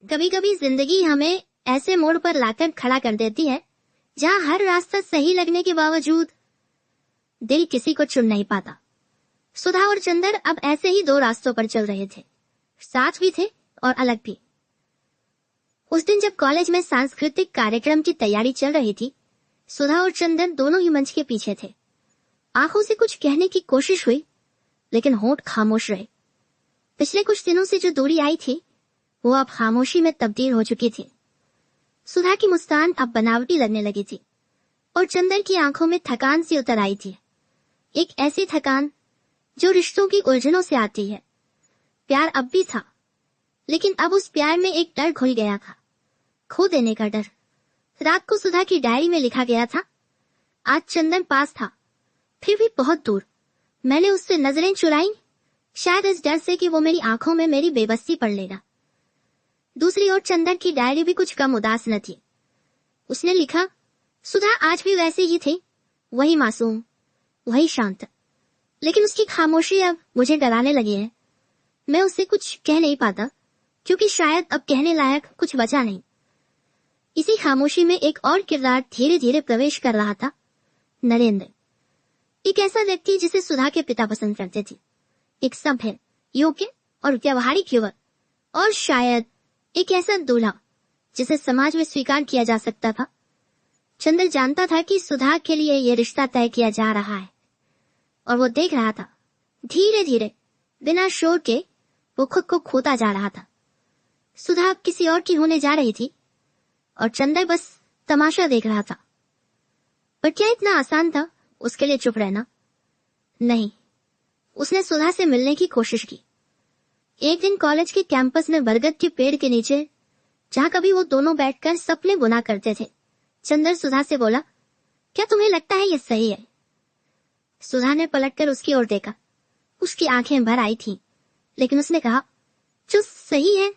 कभी कभी जिंदगी हमें ऐसे मोड़ पर लाकर खड़ा कर देती है जहां हर रास्ता सही लगने के बावजूद दिल किसी को चुन नहीं पाता। सुधा और चंदर अब ऐसे ही दो रास्तों पर चल रहे थे, साथ भी थे और अलग भी। उस दिन जब कॉलेज में सांस्कृतिक कार्यक्रम की तैयारी चल रही थी, सुधा और चंदर दोनों ही मंच के पीछे थे। आंखों से कुछ कहने की कोशिश हुई, लेकिन होंठ खामोश रहे। पिछले कुछ दिनों से जो दूरी आई थी वो अब खामोशी में तब्दील हो चुकी थी। सुधा की मुस्कान अब बनावटी लगने लगी थी और चंदर की आंखों में थकान सी उतर आई थी। एक ऐसी थकान जो रिश्तों की उलझनों से आती है। प्यार अब भी था, लेकिन अब उस प्यार में एक डर घुल गया था, खो देने का डर। रात को सुधा की डायरी में लिखा गया था, आज चंदन पास था, फिर भी बहुत दूर। मैंने उससे नजरें चुराई, शायद इस डर से कि वो मेरी आंखों में मेरी बेबसी पढ़ लेगा। दूसरी ओर चंदर की डायरी भी कुछ कम उदास न थी। उसने लिखा, सुधा आज भी वैसे ही थी, वही मासूम, वही शांत, लेकिन उसकी खामोशी अब मुझे डराने लगी है। मैं उससे कुछ कह नहीं पाता, क्योंकि शायद अब कहने लायक कुछ बचा नहीं। इसी खामोशी में एक और किरदार धीरे धीरे प्रवेश कर रहा था, नरेंद्र। एक ऐसा व्यक्ति जिसे सुधा के पिता पसंद करते थे, एक सभ्य, योग्य और व्यावहारिक युवक, और शायद एक ऐसा दूल्हा जिसे समाज में स्वीकार किया जा सकता था। चंदर जानता था कि सुधा के लिए यह रिश्ता तय किया जा रहा है, और वो देख रहा था, धीरे धीरे बिना शोर के वो खुद को खोता जा रहा था। सुधा अब किसी और की होने जा रही थी और चंदर बस तमाशा देख रहा था। पर क्या इतना आसान था उसके लिए चुप रहना? नहीं, उसने सुधा से मिलने की कोशिश की। एक दिन कॉलेज के कैंपस में बरगद के पेड़ के नीचे, जहां कभी वो दोनों बैठकर सपने बुना करते थे, चंदर सुधा से बोला, क्या तुम्हें लगता है ये सही है? सुधा ने पलटकर उसकी ओर देखा। उसकी आंखें भर आई थीं, लेकिन उसने कहा, जो सही है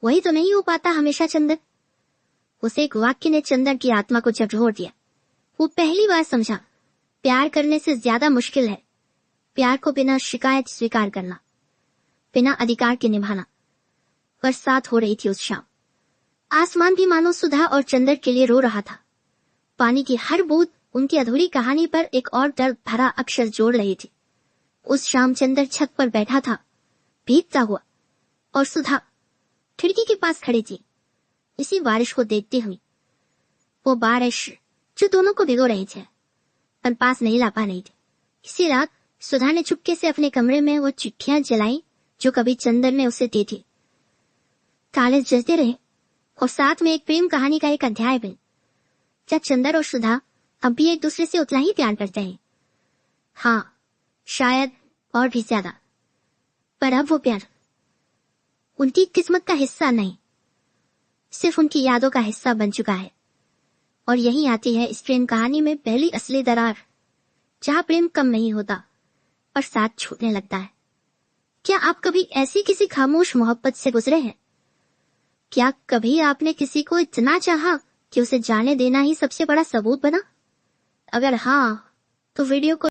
वही तो नहीं हो पाता हमेशा चंदर। उसे एक वाक्य ने चंदर की आत्मा को झकझोर दिया। वो पहली बार समझा, प्यार करने से ज्यादा मुश्किल है प्यार को बिना शिकायत स्वीकार करना, बिना अधिकार के निभाना। बरसात हो रही थी उस शाम। आसमान भी मानो सुधा और चंदर के लिए रो रहा था। पानी की हर बूंद उनकी अधूरी कहानी पर एक और दर्द भरा अक्षर जोड़ रही थी। उस शाम चंदर छत पर बैठा था, भीगता हुआ, और सुधा खिड़की के पास खड़ी थी, इसी बारिश को देखती हुई। वो बारिश जो दोनों को भिगो रही थी, पर पास नहीं ला पा रही थी। इसी रात सुधा ने चुपके से अपने कमरे में वो चिट्ठियां जलाई जो कभी चंदर ने उसे दी थी। कागज जलते रहे और साथ में एक प्रेम कहानी का एक अध्याय भी। क्या चंदर और सुधा अब भी एक दूसरे से उतना ही प्यार करते हैं? हाँ, शायद और भी ज्यादा। पर अब वो प्यार उनकी किस्मत का हिस्सा नहीं, सिर्फ उनकी यादों का हिस्सा बन चुका है। और यही आती है इस प्रेम कहानी में पहली असली दरार, जहां प्रेम कम नहीं होता और साथ छूटने लगता है। क्या आप कभी ऐसी किसी खामोश मोहब्बत से गुजरे हैं? क्या कभी आपने किसी को इतना चाहा कि उसे जाने देना ही सबसे बड़ा सबूत बना? अगर हाँ, तो वीडियो को